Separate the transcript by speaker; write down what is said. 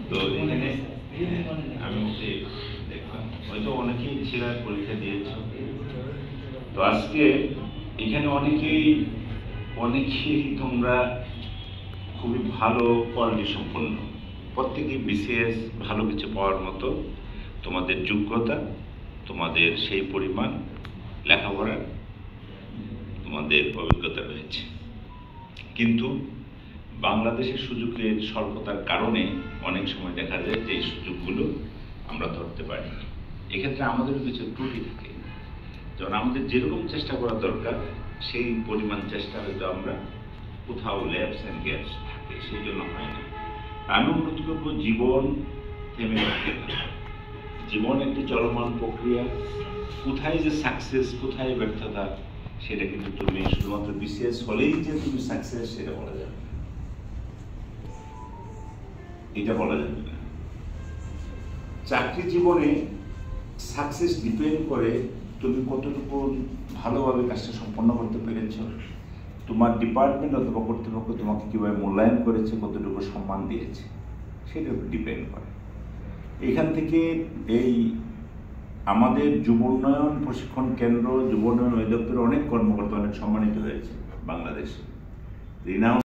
Speaker 1: তো এখানে আমি দেখলাম হয়তো অনেকেই ছেলেরা পরীক্ষা দিয়েছ। তো আজকে এখানে অনেকেই তোমরা খুবই ভালো কোয়ালিটি সম্পন্ন, প্রত্যেকেই বিসিএস ভালো কিছু পাওয়ার মতো তোমাদের যোগ্যতা, তোমাদের সেই পরিমাণ লেখাপড়ার তোমাদের অভিজ্ঞতা রয়েছে। কিন্তু বাংলাদেশের সুযোগের স্বল্পতার কারণে অনেক সময় দেখা যায় যে এই সুযোগগুলো আমরা ধরতে পারি না। এক্ষেত্রে আমাদেরও কিছু ত্রুটি থাকে, যেমন আমাদের যেরকম চেষ্টা করা দরকার সেই পরিমাণ চেষ্টা হয়তো আমরা কোথাও ল্যাপস অ্যান্ড গ্যাপস থাকে, সেই জন্য হয় না। আমি উন্নতি করবো জীবন থেমে থাকে না, জীবন একটি চলমান প্রক্রিয়া। কোথায় যে সাকসেস, কোথায় ব্যর্থতা, সেটা কিন্তু তুমি শুধুমাত্র বিসিএস হলেই যে তুমি সাকসেস সেটা বলা যাবে না, এটা বলা যাবে না। চাকরি জীবনে সাকসেস ডিপেন্ড করে তুমি কতটুকু ভালোভাবে কাজটা সম্পন্ন করতে পেরেছ, তোমার ডিপার্টমেন্ট অথবা কর্তৃপক্ষ তোমাকে কীভাবে মূল্যায়ন করেছে, কতটুকু সম্মান দিয়েছে, সেটার উপর ডিপেন্ড করে। এখান থেকে এই আমাদের যুব উন্নয়ন প্রশিক্ষণ কেন্দ্র, যুব উন্নয়ন অধিদপ্তরের অনেক কর্মকর্তা অনেক সম্মানিত হয়েছে বাংলাদেশে।